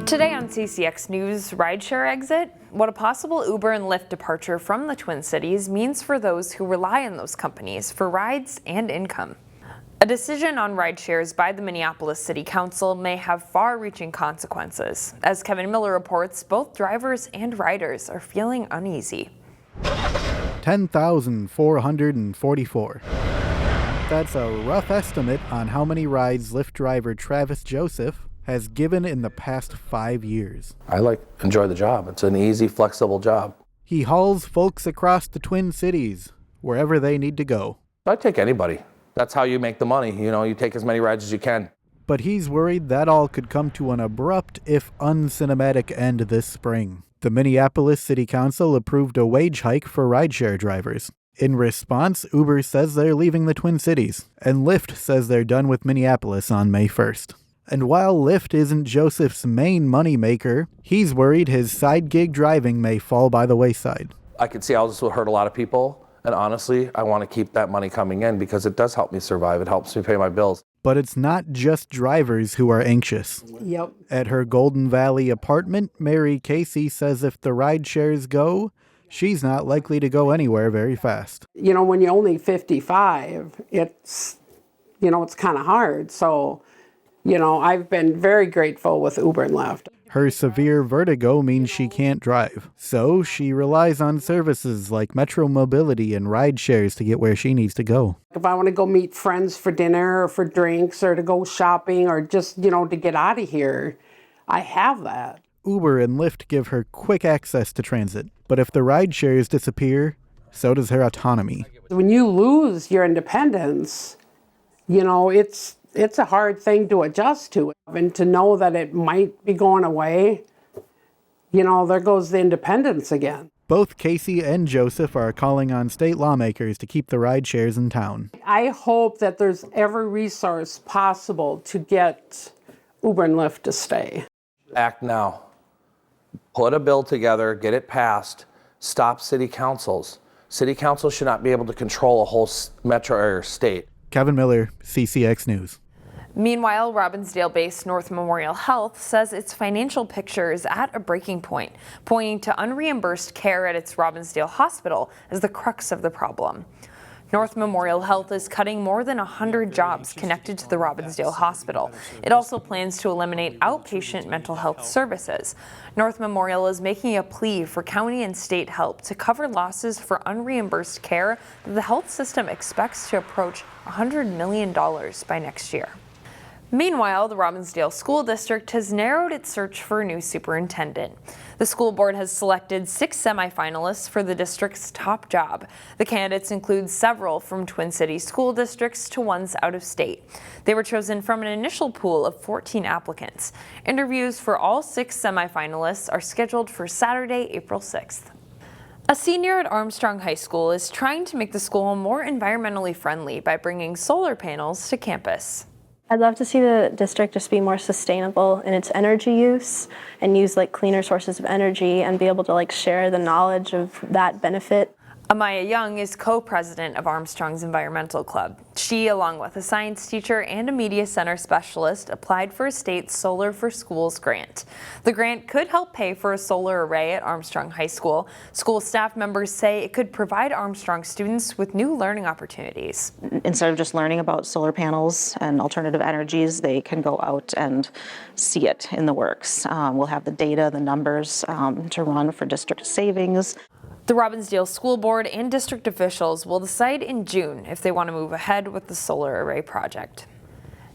Today on CCX News, rideshare exit, what a possible Uber and Lyft departure from the Twin Cities means for those who rely on those companies for rides and income. A decision on rideshares by the Minneapolis City Council may have far-reaching consequences. As Kevin Miller reports, both drivers and riders are feeling uneasy. 10,444. That's a rough estimate on how many rides Lyft driver Travis Joseph has given in the past 5 years. I enjoy the job. It's an easy, flexible job. He hauls folks across the Twin Cities, wherever they need to go. I take anybody. That's how you make the money. You take as many rides as you can. But he's worried that all could come to an abrupt, if uncinematic, end this spring. The Minneapolis City Council approved a wage hike for rideshare drivers. In response, Uber says they're leaving the Twin Cities, and Lyft says they're done with Minneapolis on May 1st. And while Lyft isn't Joseph's main moneymaker, he's worried his side gig driving may fall by the wayside. I could see how this will hurt a lot of people, and honestly, I want to keep that money coming in because it does help me survive. It helps me pay my bills. But it's not just drivers who are anxious. Yep. At her Golden Valley apartment, Mary Casey says if the ride shares go, she's not likely to go anywhere very fast. When you're only 55, it's kind of hard. So, I've been very grateful with Uber and Lyft. Her severe vertigo means she can't drive. So she relies on services like Metro Mobility and ride shares to get where she needs to go. If I want to go meet friends for dinner or for drinks or to go shopping or just, to get out of here, I have that. Uber and Lyft give her quick access to transit. But if the ride shares disappear, so does her autonomy. When you lose your independence, it's a hard thing to adjust to. And to know that it might be going away, there goes the independence again. Both Casey and Joseph are calling on state lawmakers to keep the ride shares in town. I hope that there's every resource possible to get Uber and Lyft to stay. Act now. Put a bill together, get it passed, stop city councils. City councils should not be able to control a whole metro area or state. Kevin Miller, CCX News. Meanwhile, Robinsdale-based North Memorial Health says its financial picture is at a breaking point, pointing to unreimbursed care at its Robinsdale hospital as the crux of the problem. North Memorial Health is cutting more than 100 jobs connected to the Robinsdale Hospital. It also plans to eliminate outpatient mental health services. North Memorial is making a plea for county and state help to cover losses for unreimbursed care that the health system expects to approach $100 million by next year. Meanwhile, the Robinsdale School District has narrowed its search for a new superintendent. The school board has selected 6 semifinalists for the district's top job. The candidates include several from Twin Cities school districts to ones out of state. They were chosen from an initial pool of 14 applicants. Interviews for all 6 semifinalists are scheduled for Saturday, April 6th. A senior at Armstrong High School is trying to make the school more environmentally friendly by bringing solar panels to campus. I'd love to see the district just be more sustainable in its energy use and use cleaner sources of energy and be able to share the knowledge of that benefit. Amaya Young is co-president of Armstrong's Environmental Club. She, along with a science teacher and a media center specialist, applied for a state Solar for Schools grant. The grant could help pay for a solar array at Armstrong High School. School staff members say it could provide Armstrong students with new learning opportunities. Instead of just learning about solar panels and alternative energies, they can go out and see it in the works. We'll have the data, the numbers to run for district savings. The Robinsdale School Board and district officials will decide in June if they want to move ahead with the solar array project.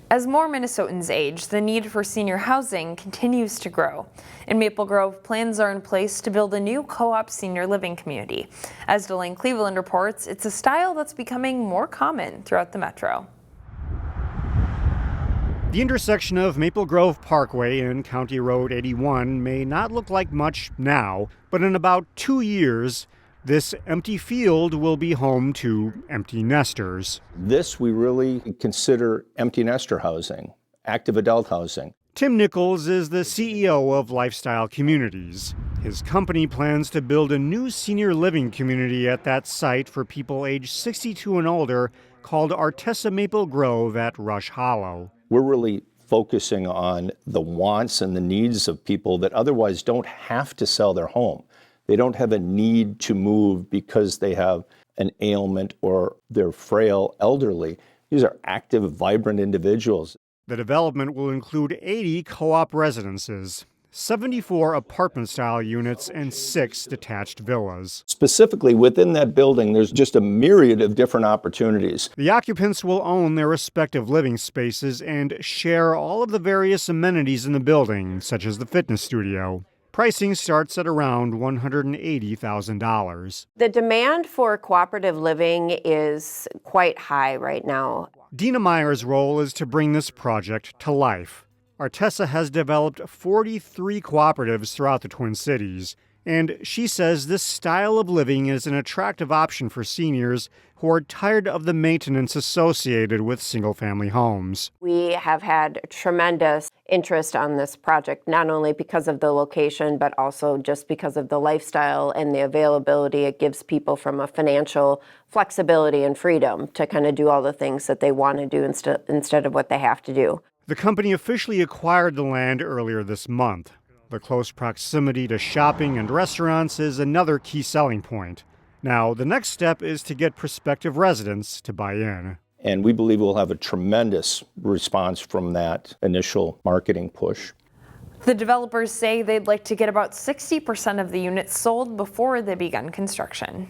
As more Minnesotans age, the need for senior housing continues to grow. In Maple Grove, plans are in place to build a new co-op senior living community. As Delane Cleveland reports, it's a style that's becoming more common throughout the metro. The intersection of Maple Grove Parkway and County Road 81 may not look like much now, but in about 2 years, this empty field will be home to empty nesters. This we really consider empty nester housing, active adult housing. Tim Nichols is the CEO of Lifestyle Communities. His company plans to build a new senior living community at that site for people aged 62 and older called Artesa Maple Grove at Rush Hollow. We're really focusing on the wants and the needs of people that otherwise don't have to sell their home. They don't have a need to move because they have an ailment or they're frail elderly. These are active, vibrant individuals. The development will include 80 co-op residences, 74 apartment-style units, and 6 detached villas. Specifically within that building, there's just a myriad of different opportunities. The occupants will own their respective living spaces and share all of the various amenities in the building, such as the fitness studio. Pricing starts at around $180,000. The demand for cooperative living is quite high right now. Dina Meyer's role is to bring this project to life. Artesa has developed 43 cooperatives throughout the Twin Cities, and she says this style of living is an attractive option for seniors who are tired of the maintenance associated with single-family homes. We have had tremendous interest on this project, not only because of the location, but also just because of the lifestyle and the availability it gives people from a financial flexibility and freedom to kind of do all the things that they want to do instead of what they have to do. The company officially acquired the land earlier this month. The close proximity to shopping and restaurants is another key selling point. Now, the next step is to get prospective residents to buy in. And we believe we'll have a tremendous response from that initial marketing push. The developers say they'd like to get about 60% of the units sold before they begin construction.